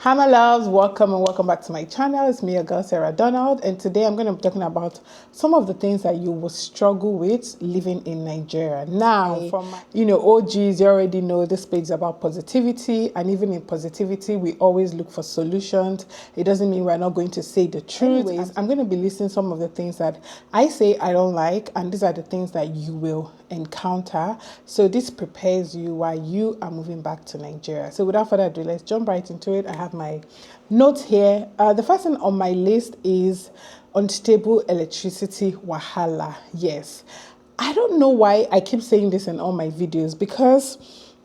Hi my loves, welcome and welcome back to my channel. It's me, your girl Serahdonald, and today I'm going to be talking about some of the things that you will struggle with living in Nigeria. Now, from my, OGs, you already know this page is about positivity, and even in positivity, we always look for solutions. It doesn't mean we're not going to say the truth. Anyways, I'm going to be listing some of the things that I say I don't like, and these are the things that you will encounter. So this prepares you while you are moving back to Nigeria. So without further ado, let's jump right into it. I have my notes here. The first thing on my list is unstable electricity wahala. Yes, I don't know why I keep saying this in all my videos, because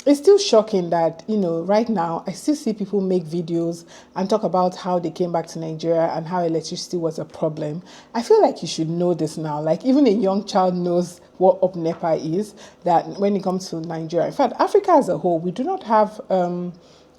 it's still shocking that, right now I still see people make videos and talk about how they came back to Nigeria and how electricity was a problem. I feel like you should know this now. Like, even a young child knows what up NEPA is, that when it comes to Nigeria. In fact, Africa as a whole, we do not have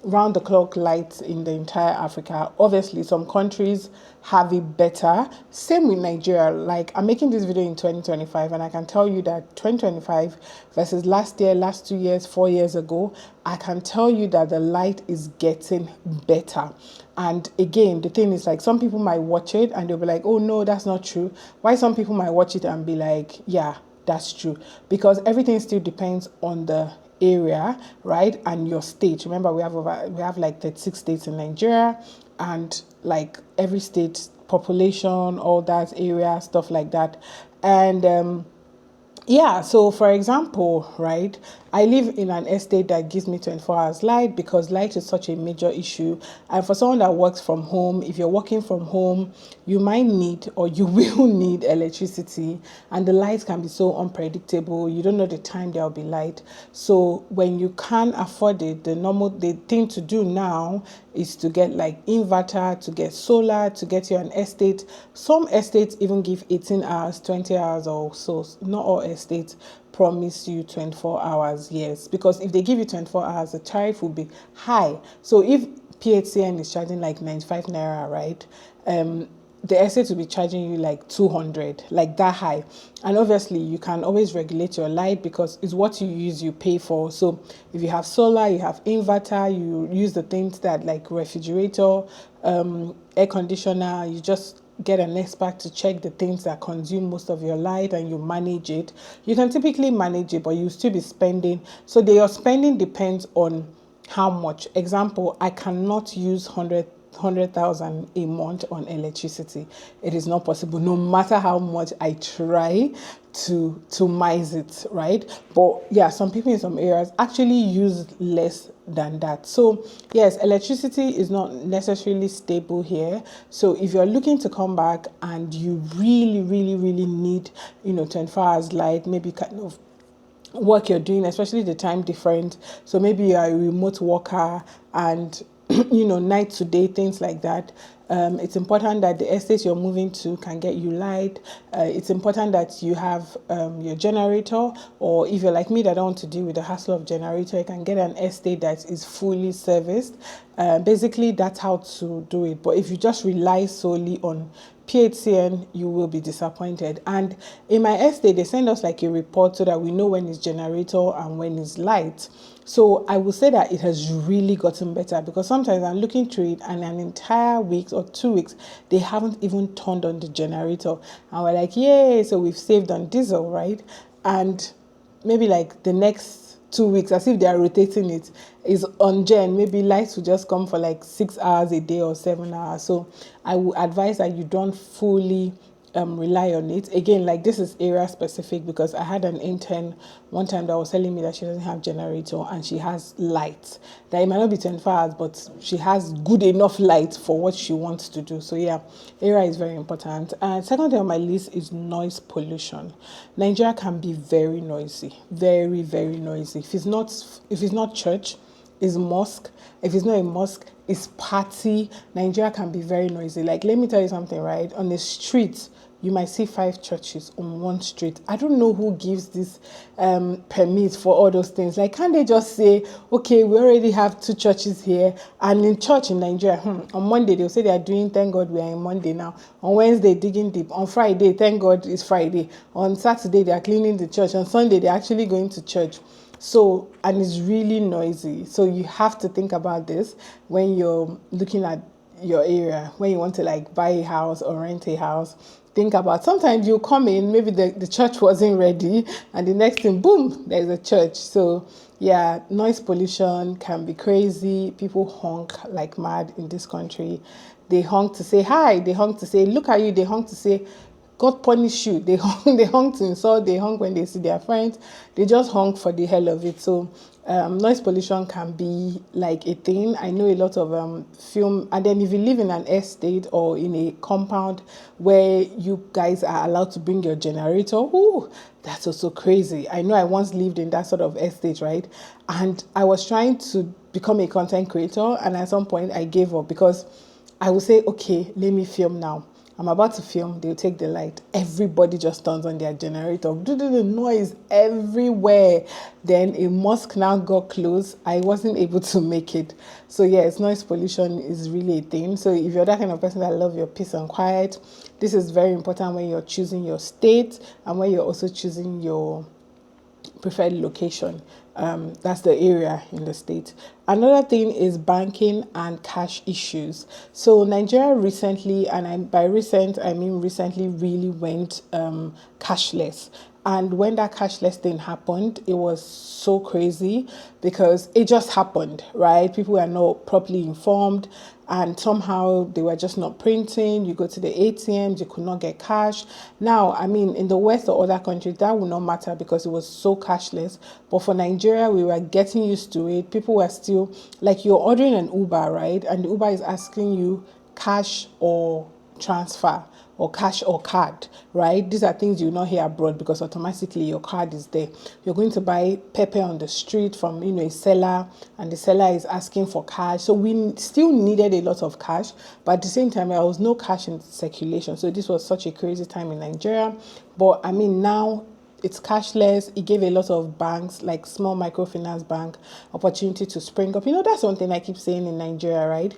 round the clock lights in the entire Africa. Obviously, some countries have it better. Same with Nigeria. Like, I'm making this video in 2025, and I can tell you that 2025 versus last year, last 2 years, 4 years ago, I can tell you that the light is getting better. And again, the thing is, like, some people might watch it and they'll be like, oh no, that's not true. Why some people might watch it and be like, yeah, that's true. Because everything still depends on the area, right, and your state. Remember, we have like 36 states in Nigeria, and like every state population, all that area, stuff like that. And yeah, so for example, right, I live in an estate that gives me 24 hours light, because light is such a major issue. And for someone that works from home, if you're working from home, you might need, or you will need, electricity, and the light can be so unpredictable. You don't know the time there'll be light. So when you can't afford it, the thing to do now is to get like inverter, to get solar, to get your an estate. Some estates even give 18 hours, 20 hours or so. Not all estates promise you 24 hours, yes, because if they give you 24 hours, the tariff will be high. So if PHCN is charging like 95 naira, right, the estate will be charging you like 200, like that high. And obviously you can always regulate your light, because it's what you use, you pay for. So if you have solar, you have inverter, you use the things that like refrigerator, air conditioner, you just get an expert to check the things that consume most of your light, and you manage it. You can typically manage it, but you still be spending. So your spending depends on how much. Example, I cannot use 100,000 a month on electricity. It is not possible, no matter how much I try to mize it, right? But yeah, some people in some areas actually use less than that. So yes, electricity is not necessarily stable here. So if you're looking to come back and you really need 24 hours light, maybe kind of work you're doing, especially the time difference. So maybe you're a remote worker and night to day, things like that. It's important that the estate you're moving to can get you light. It's important that you have your generator, or if you're like me that don't want to deal with the hassle of generator, you can get an estate that is fully serviced. Basically, that's how to do it. But if you just rely solely on PHCN, you will be disappointed. And in my estate, they send us like a report so that we know when it's generator and when it's light. So I will say that it has really gotten better, because sometimes I'm looking through it and an entire week or 2 weeks, they haven't even turned on the generator. And we're like, yay, so we've saved on diesel, right? And maybe like the next 2 weeks, as if they are rotating it, is on gen. Maybe lights will just come for like 6 hours a day or 7 hours. So I would advise that you don't fully rely on it. Again, like, this is area specific, because I had an intern one time that was telling me that she doesn't have generator and she has lights, that it might not be 24 hours, but she has good enough light for what she wants to do. So yeah, area is very important. And second thing on my list is noise pollution. Nigeria can be very noisy, very noisy. If it's not church, it's mosque. If it's not a mosque, it's party. Nigeria can be very noisy. Like, let me tell you something, right? On the street, you might see 5 churches on one street. I don't know who gives this permit for all those things. Like, can't they just say, okay, we already have 2 churches here, and in church in Nigeria, on Monday, they'll say they are doing, thank God we are in Monday now. On Wednesday, digging deep. On Friday, thank God it's Friday. On Saturday, they are cleaning the church. On Sunday, they're actually going to church. So, and it's really noisy. So you have to think about this when you're looking at your area, when you want to like buy a house or rent a house. Think about, sometimes you come in, maybe the church wasn't ready, and the next thing, boom, there's a church. So yeah, noise pollution can be crazy. People honk like mad in this country. They honk to say hi, they honk to say look at you, they honk to say God punish you. They honk to insult, they honk when they see their friends. They just honk for the hell of it. So noise pollution can be like a thing. I know a lot of film, and then if you live in an estate or in a compound where you guys are allowed to bring your generator, ooh, that's also crazy. I know I once lived in that sort of estate, right? And I was trying to become a content creator, and at some point I gave up because I would say, okay, let me film now. I'm about to film, they'll take the light. Everybody just turns on their generator. The noise everywhere. Then a mosque now got close. I wasn't able to make it. So yes, noise pollution is really a thing. So if you're that kind of person that love your peace and quiet, this is very important when you're choosing your state and when you're also choosing your preferred location. That's the area in the state. Another thing is banking and cash issues. So Nigeria recently, and by recent I mean recently, really went cashless. And when that cashless thing happened, it was so crazy because it just happened, right? People were not properly informed, and somehow they were just not printing. You go to the ATMs, you could not get cash. Now, I mean, in the West or other countries, that would not matter because it was so cashless. But for Nigeria, we were getting used to it. People were still, like, you're ordering an Uber, right? And the Uber is asking you cash or transfer, or cash or card, right? These are things you will not hear abroad because automatically your card is there. You're going to buy pepper on the street from a seller, and the seller is asking for cash. So we still needed a lot of cash, but at the same time there was no cash in circulation. So this was such a crazy time in Nigeria. But I mean, now it's cashless. It gave a lot of banks, like small microfinance bank, opportunity to spring up. That's one thing I keep saying in Nigeria, right?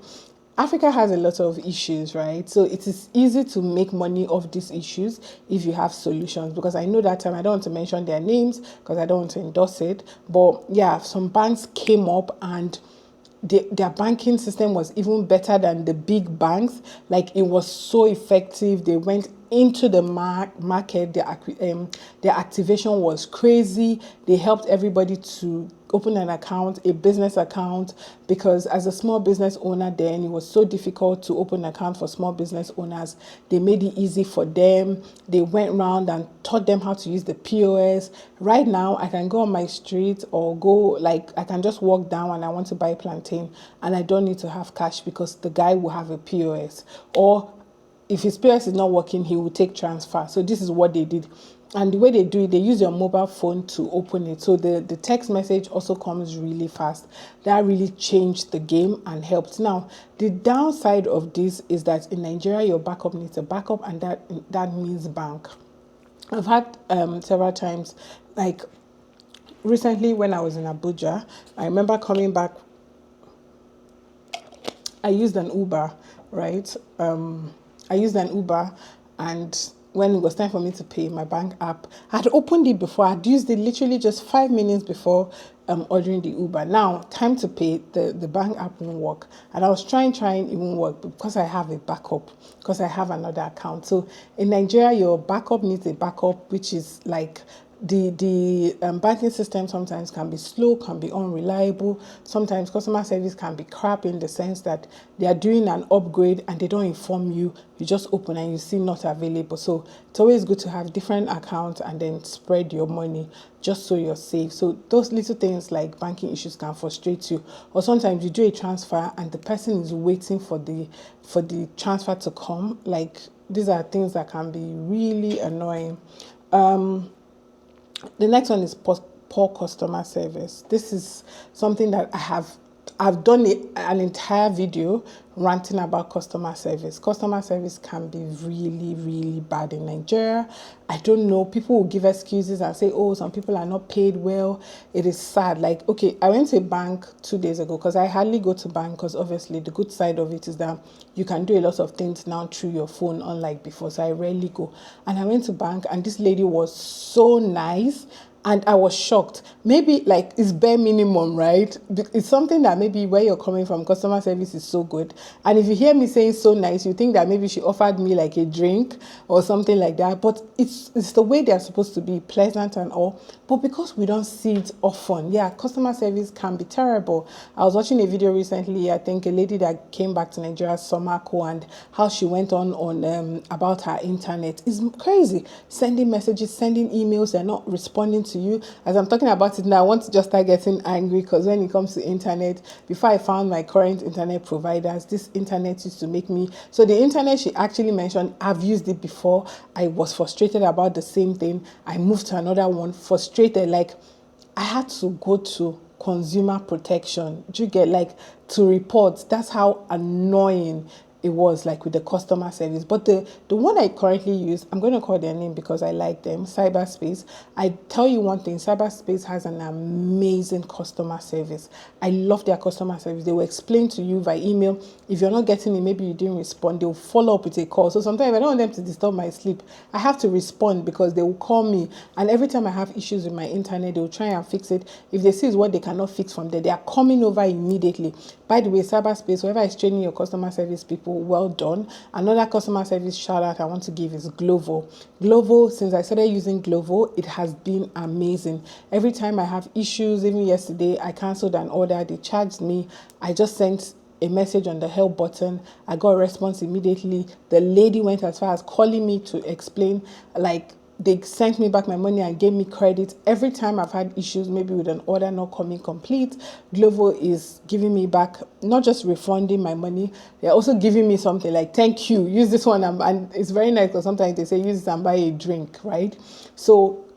Africa has a lot of issues, right? So it is easy to make money off these issues if you have solutions. Because I know that time, I don't want to mention their names because I don't want to endorse it. But yeah, some banks came up and their banking system was even better than the big banks. Like, it was so effective. They went into the market. Their activation was crazy. They helped everybody to open an account, a business account, because as a small business owner then, it was so difficult to open an account for small business owners. They made it easy for them. They went around and taught them how to use the POS. Right now, I can go on my street or I can just walk down and I want to buy plantain, and I don't need to have cash because the guy will have a POS. Or if his POS is not working, he will take transfer. So this is what they did. And the way they do it, they use your mobile phone to open it. So the text message also comes really fast. That really changed the game and helped. Now, the downside of this is that in Nigeria, your backup needs a backup, and that means bank. I've had several times, like recently when I was in Abuja, I remember coming back. I used an Uber, right? I used an Uber, and when it was time for me to pay, my bank app, I had opened it before. I'd used it literally just 5 minutes before ordering the Uber. Now, time to pay, the bank app won't work. And I was trying, it won't work because I have a backup, because I have another account. So in Nigeria, your backup needs a backup, which is like, the banking system sometimes can be slow, can be unreliable. Sometimes customer service can be crap in the sense that they are doing an upgrade and they don't inform you. You just open and you see not available. So it's always good to have different accounts and then spread your money just so you're safe. So those little things like banking issues can frustrate you. Or sometimes you do a transfer and the person is waiting for the transfer to come. Like, these are things that can be really annoying. The next one is poor customer service. This is something that I've done an entire video ranting about customer service. Customer service can be really, really bad in Nigeria. I don't know. People will give excuses and say, oh, some people are not paid well. It is sad. Like, okay, I went to a bank 2 days ago because I hardly go to bank, because obviously the good side of it is that you can do a lot of things now through your phone, unlike before. So I rarely go. And I went to bank and this lady was so nice. And I was shocked. Maybe like it's bare minimum, right? It's something that maybe where you're coming from, customer service is so good. And if you hear me saying so nice, you think that maybe she offered me like a drink or something like that. But it's the way they're supposed to be, pleasant and all. But because we don't see it often, yeah, customer service can be terrible. I was watching a video recently, I think a lady that came back to Nigeria, Somako, and how she went on about her internet is crazy. Sending messages, sending emails, they're not responding to you. As I'm talking about it now, I want to just start getting angry because when it comes to internet, before I found my current internet providers, this internet used to make me, so the internet she actually mentioned, I've used it before. I was frustrated about the same thing. I moved to another one, frustrated, like I had to go to consumer protection. Do you get, like, to report? That's how annoying it was, like with the customer service. But the one I currently use, I'm going to call their name because I like them, Cyberspace. I tell you one thing, Cyberspace has an amazing customer service. I love their customer service. They will explain to you via email. If you're not getting it, maybe you didn't respond, they'll follow up with a call. So sometimes if I don't want them to disturb my sleep, I have to respond because they will call me. And every time I have issues with my internet, they will try and fix it. If they see it's what they cannot fix from there, they are coming over immediately. By the way, Cyberspace, whoever is training your customer service people, well done. Another customer service shout out I want to give is Glovo. Glovo, since I started using Glovo, it has been amazing. Every time I have issues, even yesterday, I canceled an order, they charged me. I just sent a message on the help button. I got a response immediately. The lady went as far as calling me to explain, like, they sent me back my money and gave me credit. Every time I've had issues, maybe with an order not coming complete, Glovo is giving me back, not just refunding my money, they're also giving me something like, thank you, use this one. And it's very nice because sometimes they say, use this and buy a drink, right? So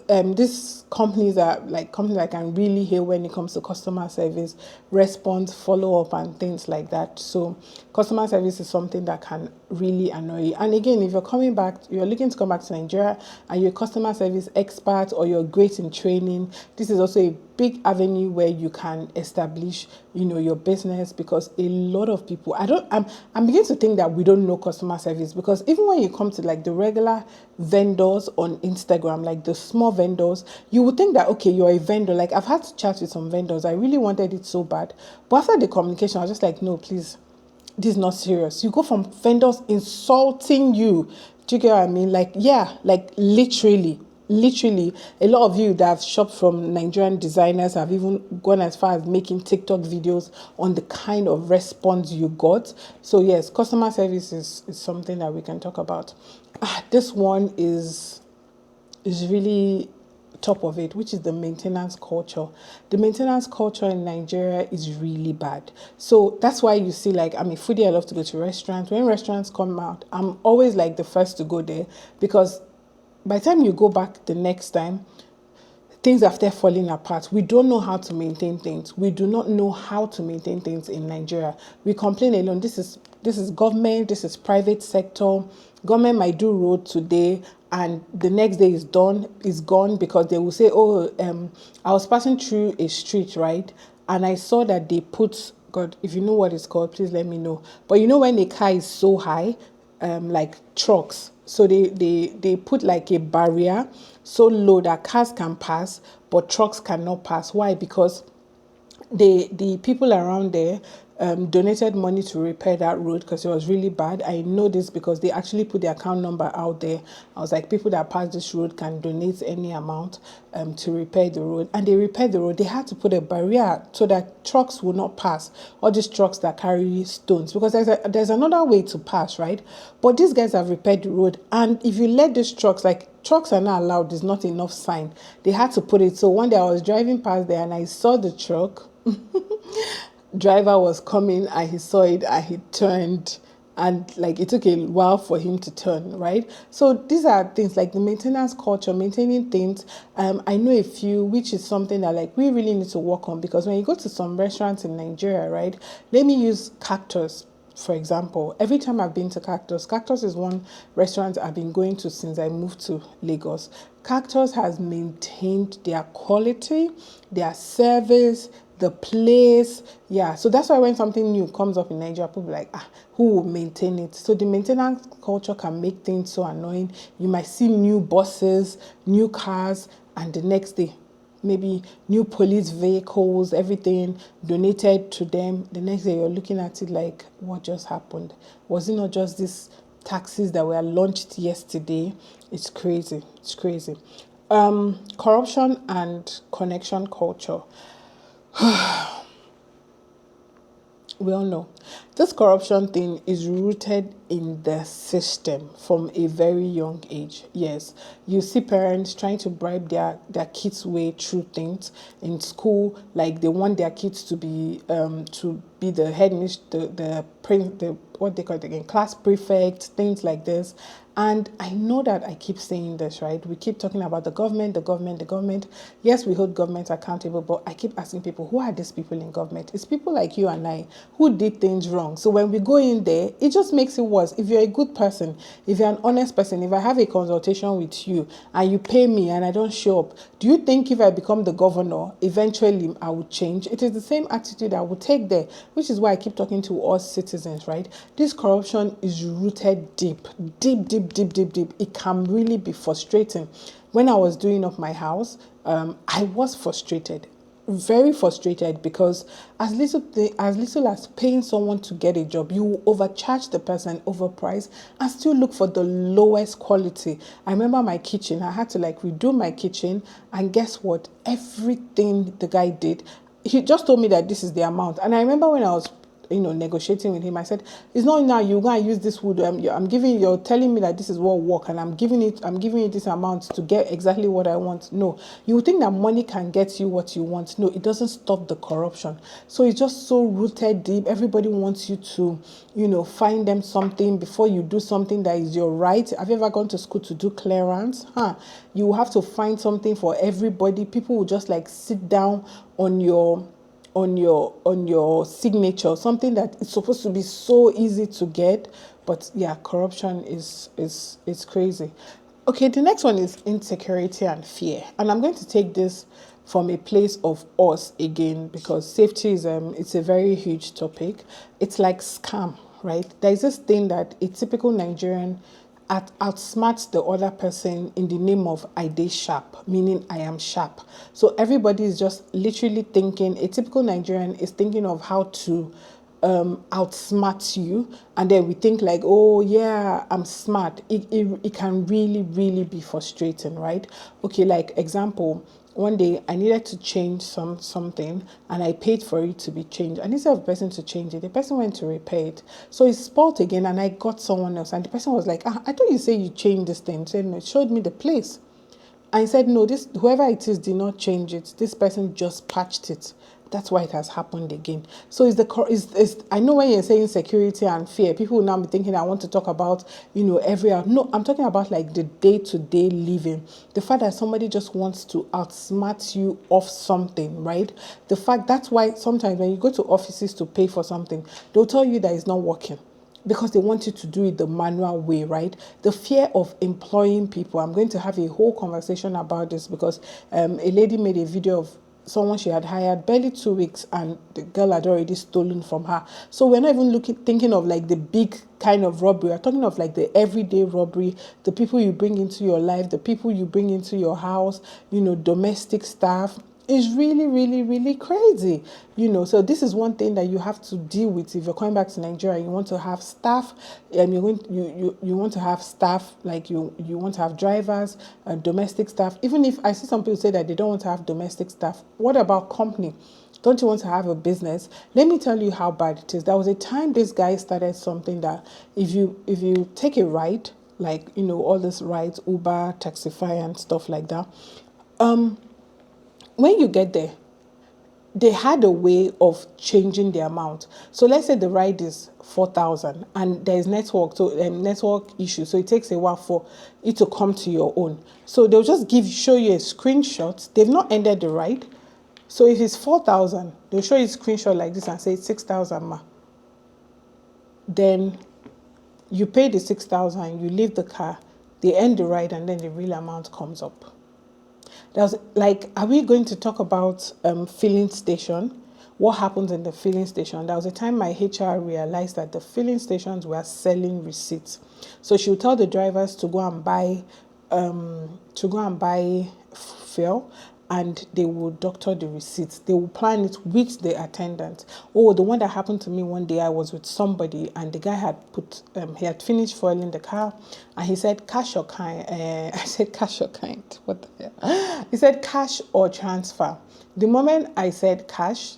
these companies are like companies I can really hail when it comes to customer service, response, follow up, and things like that. So customer service is something that can really annoy you. And again, if you're coming back, you're looking to come back to Nigeria and you're a customer service expert or you're great in training, this is also a big avenue where you can establish, your business, because a lot of people, I'm beginning to think that we don't know customer service, because even when you come to like the regular vendors on Instagram, like the small vendors, you would think that, okay, you're a vendor. Like I've had to chat with some vendors. I really wanted it so bad. But after the communication, I was just like, no, please, this is not serious. You go from vendors insulting you. Do you get what I mean? Like, yeah, like literally, a lot of you that have shopped from Nigerian designers have even gone as far as making TikTok videos on the kind of response you got. So yes, customer service is something that we can talk about. This one is really top of it, which is the maintenance culture. The maintenance culture in Nigeria is really bad. So that's why you see, like, I'm a foodie, I love to go to restaurants. When restaurants come out, I'm always like the first to go there, because by the time you go back the next time, things after falling apart. We don't know how to maintain things. We do not know how to maintain things in Nigeria. We complain alone. This is government, this is private sector. Government might do road today and the next day is gone, because they will say, I was passing through a street, right? And I saw that they put, God, if you know what it's called, please let me know. But when a car is so high, like trucks, so they put like a barrier so low that cars can pass, but trucks cannot pass. Why? Because the people around there donated money to repair that road because it was really bad. I know this because they actually put the account number out there. I was like, people that pass this road can donate any amount to repair the road. And they repaired the road. They had to put a barrier so that trucks will not pass. All these trucks that carry stones, because there's another way to pass, right? But these guys have repaired the road. And if you let these trucks, like, trucks are not allowed, there's not enough sign. They had to put it. So one day I was driving past there and I saw the truck. Driver was coming and he saw it and he turned, and like it took a while for him to turn, right? So these are things like the maintenance culture, maintaining things. I know a few, which is something that like we really need to work on, because when you go to some restaurants in Nigeria, right? Let me use Cactus for example. Every time I've been to Cactus is one restaurant I've been going to since I moved to Lagos. Cactus has maintained their quality, their service, the place. Yeah, so that's why when something new comes up in Nigeria, people are like, who will maintain it? So the maintenance culture can make things so annoying. You might see new buses, new cars, and the next day, maybe new police vehicles, everything donated to them. The next day you're looking at it like, what just happened? Was it not just these taxes that were launched yesterday? It's crazy. It's crazy. Corruption and connection culture. We all know this corruption thing is rooted in the system from a very young age. Yes, you see parents trying to bribe their kids way through things in school, like they want their kids to be the headmistress, the what they call it again, class prefect, things like this. And I know that I keep saying this, right? We keep talking about the government, the government, the government. Yes, we hold government accountable, but I keep asking people, who are these people in government? It's people like you and I who did things wrong. So when we go in there, it just makes it worse. If you're a good person, if you're an honest person, if I have a consultation with you and you pay me and I don't show up, do you think if I become the governor, eventually I would change? It is the same attitude I would take there, which is why I keep talking to us citizens, right? This corruption is rooted deep. It can really be frustrating. When I was doing up my house, I was frustrated, very frustrated, because as little as paying someone to get a job, you overcharge the person, overprice, and still look for the lowest quality. I remember my kitchen, I had to like redo my kitchen, and guess what? Everything the guy did, he just told me that this is the amount. And I remember when I was negotiating with him, I said, it's not now you're going to use this wood. You're telling me that this is what work, and I'm giving you this amount to get exactly what I want. No, you would think that money can get you what you want. No, it doesn't stop the corruption. So it's just so rooted deep. Everybody wants you to, find them something before you do something that is your right. Have you ever gone to school to do clearance? You have to find something for everybody. People will just like sit down on your signature, something that is supposed to be so easy to get. But yeah, corruption is crazy. Okay, the next one is insecurity and fear, and I'm going to take this from a place of us again, because safety is it's a very huge topic. It's like scam, right? There's this thing that a typical Nigerian outsmarts the other person in the name of I dey sharp, meaning I am sharp. So everybody is just literally thinking, a typical Nigerian is thinking of how to outsmart you, and then we think like, oh yeah, I'm smart. It can really, really be frustrating, right? Okay, like example, one day I needed to change something and I paid for it to be changed. And instead of the person to change it, the person went to repair it. So it's spoiled again, and I got someone else. And the person was like, I thought you say you changed this thing. Said no, it showed me the place. I said, no, this whoever it is did not change it. This person just patched it. That's why it has happened again. So I know when you're saying security and fear, people will now be thinking I want to talk about, no, I'm talking about like the day-to-day living. The fact that somebody just wants to outsmart you off something, right? That's why sometimes when you go to offices to pay for something, they'll tell you that it's not working, because they want you to do it the manual way, right? The fear of employing people. I'm going to have a whole conversation about this, because a lady made a video of someone she had hired barely 2 weeks, and the girl had already stolen from her. So we're not even thinking of like the big kind of robbery. We're talking of like the everyday robbery, the people you bring into your life, the people you bring into your house, domestic staff. Is really, really, really crazy, So this is one thing that you have to deal with if you're coming back to Nigeria. You want to have staff, you want to have staff, like you want to have drivers, domestic staff. Even if I see some people say that they don't want to have domestic staff, what about company? Don't you want to have a business? Let me tell you how bad it is. There was a time this guy started something that if you take a ride, like all these rides, Uber, Taxify, and stuff like that. When you get there, they had a way of changing the amount. So let's say the ride is 4,000 and there's network issue. So it takes a while for it to come to your own. So they'll just show you a screenshot. They've not ended the ride. So if it's 4,000, they'll show you a screenshot like this and say it's 6,000 ma. Then you pay the 6,000, you leave the car, they end the ride, and then the real amount comes up. Are we going to talk about filling station? What happens in the filling station? There was a time my HR realized that the filling stations were selling receipts. So she would tell the drivers to go and buy fell, and they will doctor the receipts. They will plan it with the attendant. Oh, the one that happened to me one day, I was with somebody and the guy had he had finished foiling the car, and he said, cash or kind? I said, cash or kind? What the hell? He said, cash or transfer. The moment I said cash,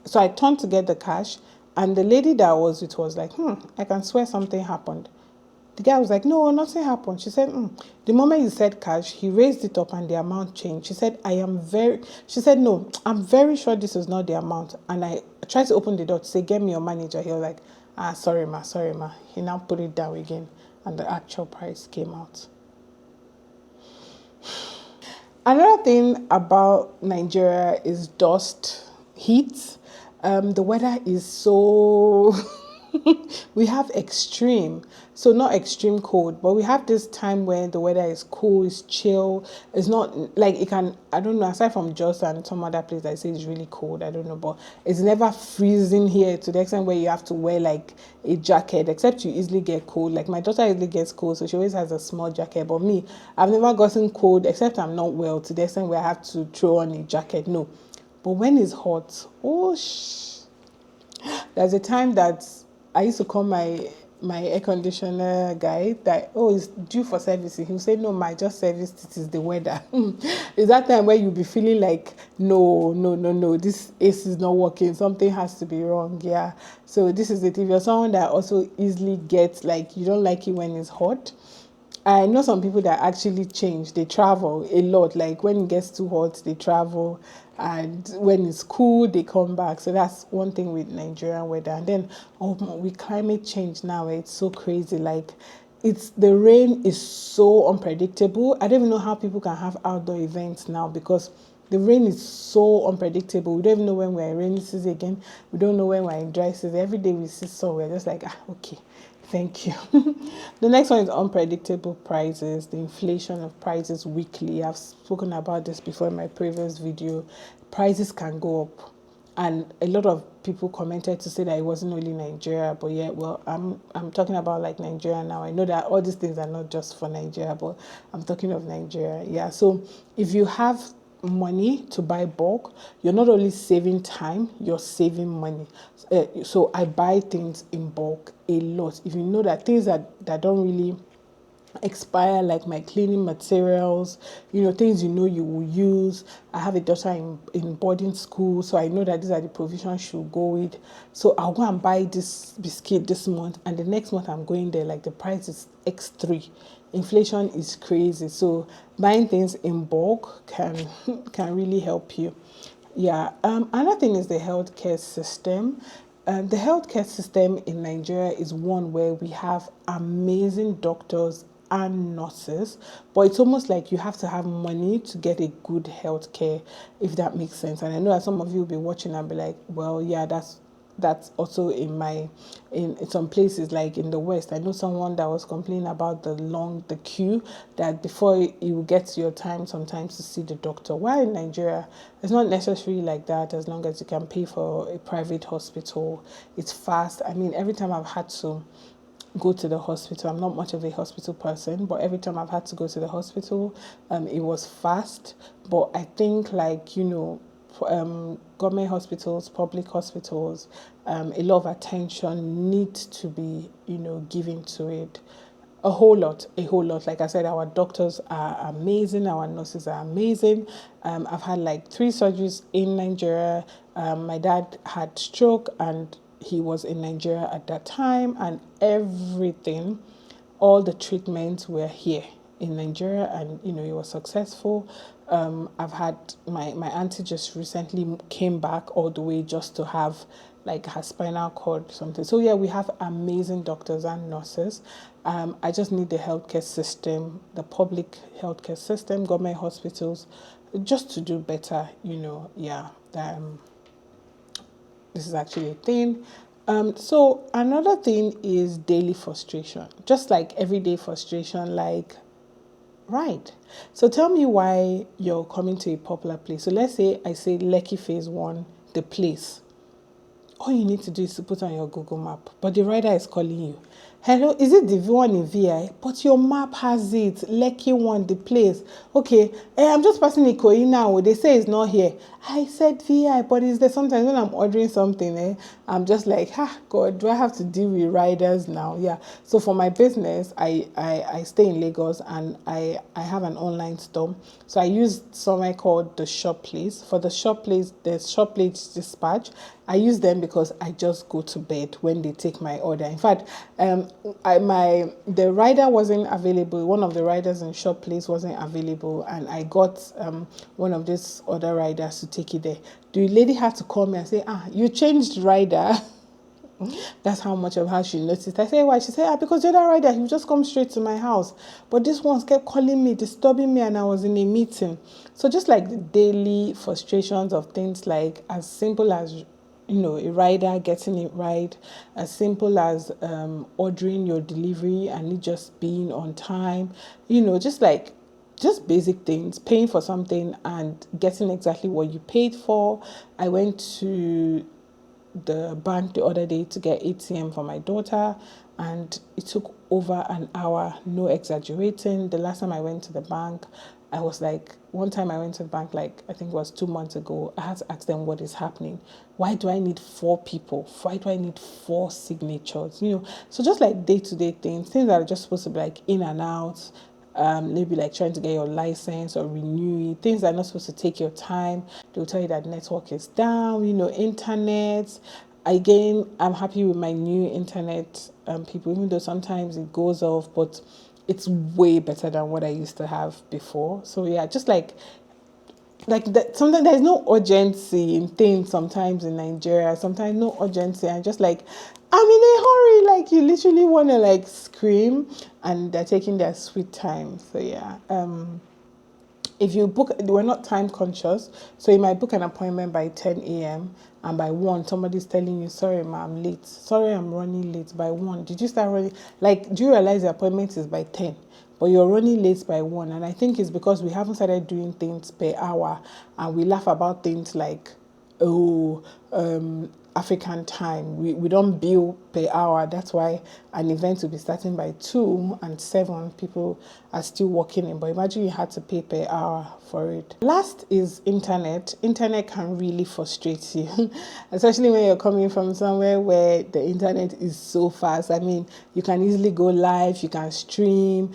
so I turned to get the cash, and the lady that I was with was like, I can swear something happened. The guy was like, no, nothing happened. She said, the moment you said cash, he raised it up and the amount changed. She said, she said, no, I'm very sure this is not the amount. And I tried to open the door to say, get me your manager. He was like, sorry, ma. He now put it down again, and the actual price came out. Another thing about Nigeria is dust, heat. The weather is so... we have extreme, so not extreme cold, but we have this time where the weather is cool, it's chill. It's not like it can, I don't know, aside from Jos and some other place that I say it's really cold, I don't know, but it's never freezing here to the extent where you have to wear like a jacket, except you easily get cold. Like my daughter easily gets cold, so she always has a small jacket, but me, I've never gotten cold except I'm not well to the extent where I have to throw on a jacket. No. But when it's hot, there's a time that I used to call my air conditioner guy that, it's due for servicing. He'll say, no, my just serviced, it is the weather. It's that time where you'll be feeling like, no, this AC is not working. Something has to be wrong, yeah. So this is it. If you're someone that also easily gets, like, you don't like it when it's hot, I know some people that actually change. They travel a lot. Like when it gets too hot, they travel, and when it's cool, they come back. So that's one thing with Nigerian weather. And then with climate change now, it's so crazy. Like the rain is so unpredictable. I don't even know how people can have outdoor events now because the rain is so unpredictable. We don't even know when we're in rainy season again. We don't know when we're in dry season. Every day we see sun, we're just like, okay. Thank you. The next one is unpredictable prices, the inflation of prices weekly. I've spoken about this before in my previous video. Prices can go up. And a lot of people commented to say that it wasn't only Nigeria, but yeah, well, I'm talking about like Nigeria now. I know that all these things are not just for Nigeria, but I'm talking of Nigeria. Yeah, so if you have money to buy bulk, you're not only saving time, you're saving money. So I buy things in bulk a lot. If you know that things that don't really expire, like my cleaning materials, things you will use. I have a daughter in boarding school, so I know that these are the provisions she'll go with. So I'll go and buy this biscuit this month, and the next month I'm going there, like the price is X3. Inflation is crazy, so buying things in bulk can really help you. Yeah. Another thing is the healthcare system. The healthcare system in Nigeria is one where we have amazing doctors and nurses, but it's almost like you have to have money to get a good healthcare, if that makes sense. And I know that some of you will be watching and be like, well, yeah, that's also in some places, like in the West. I know someone that was complaining about the queue, that before you get to your time sometimes to see the doctor. While in Nigeria, it's not necessarily like that. As long as you can pay for a private hospital, it's fast. I mean, every time I've had to go to the hospital, I'm not much of a hospital person, but every time I've had to go to the hospital, it was fast. But I think, like, government hospitals, public hospitals, a lot of attention needs to be, given to it. A whole lot. Like I said, our doctors are amazing. Our nurses are amazing. I've had like 3 surgeries in Nigeria. My dad had stroke and he was in Nigeria at that time, and everything, all the treatments were here in Nigeria, and it was successful. I've had my auntie just recently came back all the way just to have like her spinal cord something. So yeah, we have amazing doctors and nurses. I just need the healthcare system, the public healthcare system, government hospitals, just to do better. Yeah. This is actually a thing. So another thing is daily frustration, just like everyday frustration, like, right. So tell me why you're coming to a popular place. So let's say I say Lekki Phase 1, the place. All you need to do is to put on your Google map, but the rider is calling you. hello, is it the one in VI? But your map has it, Lekki one, the place. Okay, I'm just passing Ikoyi now. They say it's not here. I said VI, but is there sometimes when I'm ordering something, I'm just like, God, do I have to deal with riders now? Yeah. So for my business, I stay in Lagos and I have an online store. So I use somewhere called the Shop Place. For the Shop Place, the Shop Place Dispatch, I use them because I just go to bed when they take my order. In fact, the rider wasn't available. One of the riders in Shop Place wasn't available, and I got one of these other riders to take it there. The lady had to call me and say, you changed rider. That's how much of how she noticed. I said, why? She said, because the other rider, he would just come straight to my house. But this one kept calling me, disturbing me, and I was in a meeting. So just like the daily frustrations of things like as simple as a rider getting it right, as simple as ordering your delivery and it just being on time, just basic things, paying for something and getting exactly what you paid for. I went to the bank the other day to get ATM for my daughter, and it took over an hour, no exaggerating. The last time I went to the bank, I was like, one time I went to the bank, like I think it was 2 months ago. I had to ask them what is happening. Why do I need 4 people? Why do I need 4 signatures? So just like day-to-day things that are just supposed to be like in and out, maybe like trying to get your license or renew it, things that are not supposed to take your time. They'll tell you that network is down, internet. Again, I'm happy with my new internet people, even though sometimes it goes off, but it's way better than what I used to have before. So yeah, just like that, sometimes there's no urgency in things sometimes in Nigeria, sometimes no urgency, and just like I'm in a hurry, like you literally want to like scream, and they're taking their sweet time. So yeah, if you book, we're not time conscious, so you might book an appointment by 10 a.m. and by 1 somebody's telling you, sorry ma, I'm late, sorry I'm running late. By 1, did you start running? Like, do you realize the appointment is by 10 but you're running late by 1? And I think it's because we haven't started doing things per hour, and we laugh about things like, African time. We don't bill per hour. That's why an event will be starting by 2 and 7 people are still working in. But imagine you had to pay per hour for it. Last is internet. Internet can really frustrate you, especially when you're coming from somewhere where the internet is so fast. I mean, you can easily go live, you can stream.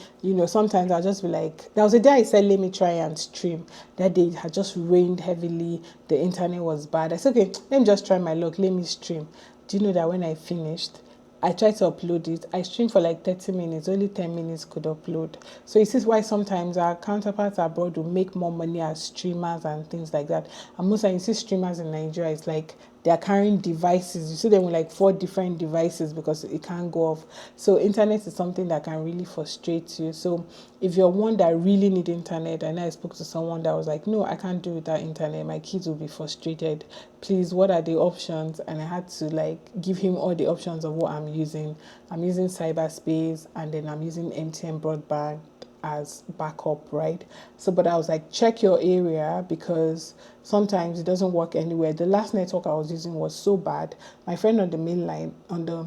Sometimes I'll just be like, there was a day I said, let me try and stream. That day it had just rained heavily. The internet was bad. I said, okay, let me just try my luck. Let me stream. Do you know that when I finished, I tried to upload it. I streamed for like 30 minutes. Only 10 minutes could upload. So this is why sometimes our counterparts abroad will make more money as streamers and things like that. And most times you see streamers in Nigeria, it's like they're carrying devices. You see them with like 4 different devices because it can't go off. So internet is something that can really frustrate you. So if you're one that really need internet, and I spoke to someone that was like, no, I can't do without internet, my kids will be frustrated. Please, what are the options? And I had to like give him all the options of what I'm using. I'm using cyberspace, and then I'm using MTN broadband as backup, right? So, but I was like, check your area, because sometimes it doesn't work anywhere. The last network I was using was so bad. My friend on the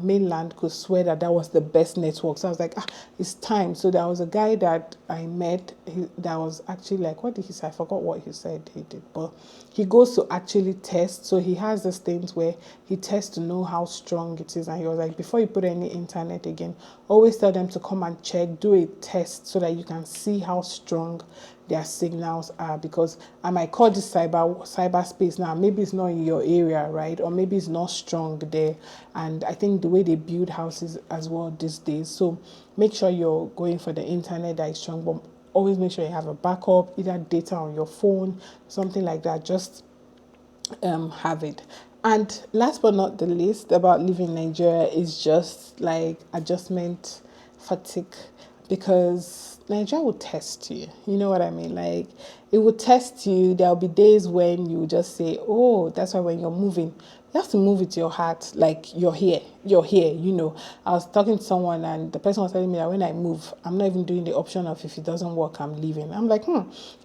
mainland could swear that was the best network. So I was like, it's time. So there was a guy that I met that was actually like, what did he say? I forgot what he said he did, but he goes to actually test. So he has this things where he tests to know how strong it is. And he was like, before you put any internet again, always tell them to come and check, do a test so that you can see how strong their signals are, because I might call this cyberspace now. Maybe it's not in your area, right? Or maybe it's not strong there. And I think the way they build houses as well these days. So make sure you're going for the internet that is strong, but always make sure you have a backup, either data on your phone, something like that. Just have it. And last but not the least about living in Nigeria is just like adjustment fatigue, because Nigeria will test you. You know what I mean? Like, it will test you. There'll be days when you just say, oh, that's why when you're moving, you have to move with your heart. Like, you're here, you know. I was talking to someone and the person was telling me that when I move, I'm not even doing the option of if it doesn't work, I'm leaving. I'm like,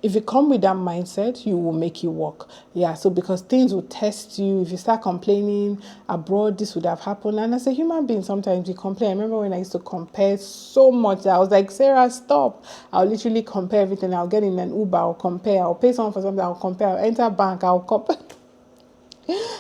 if you come with that mindset, you will make it work. Yeah, so because things will test you. If you start complaining abroad, this would have happened. And as a human being, sometimes you complain. I remember when I used to compare so much, I was like, Sarah, stop. I'll literally compare everything. I'll get in an Uber, I'll compare. I'll pay someone for something, I'll compare. I'll enter bank, I'll compare.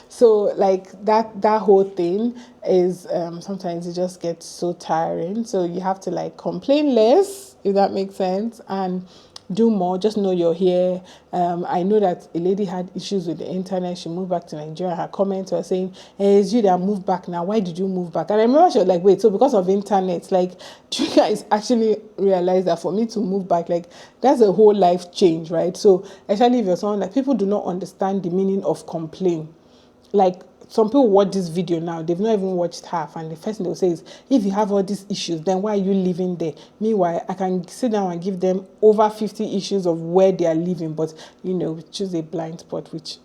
So like that whole thing is sometimes it just gets so tiring. So you have to like complain less, if that makes sense, and do more. Just know you're here. I know that a lady had issues with the internet. She moved back to Nigeria. Her comments were saying, hey, it's you that moved back now. Why did you move back? And I remember she was like, wait, so because of internet, like, do you guys actually realize that for me to move back, like, that's a whole life change, right? So especially if you're someone that people do not understand the meaning of complain. Like, some people watch this video now, they've not even watched half, and the first thing they'll say is, if you have all these issues, then why are you living there? Meanwhile, I can sit down and give them over 50 issues of where they are living, but you know, we choose a blind spot, which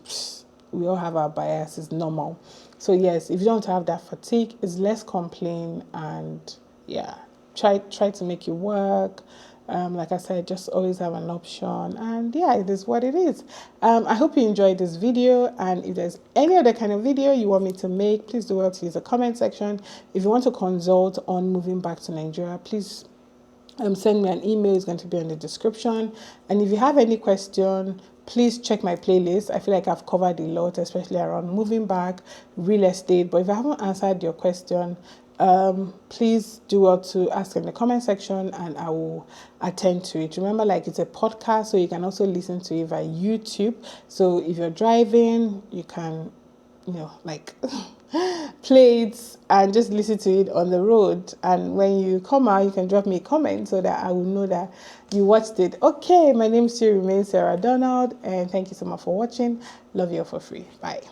we all have our biases, normal. So yes, if you don't have that fatigue, it's less complain, and yeah, try to make it work. Like I said, just always have an option, and yeah, it is what it is. I hope you enjoyed this video, and if there's any other kind of video you want me to make, please do well to use the comment section. If you want to consult on moving back to Nigeria, please send me an email. It's going to be in the description. And if you have any question, please check my playlist. I feel like I've covered a lot, especially around moving back, real estate. But if I haven't answered your question, please do well to ask in the comment section, and I will attend to it. Remember, like, it's a podcast, so you can also listen to it via YouTube. So if you're driving, you can, you know, like play it and just listen to it on the road. And when you come out, you can drop me a comment so that I will know that you watched it. Okay, my name still remains Serahdonald, and thank you so much for watching. Love you all for free. Bye.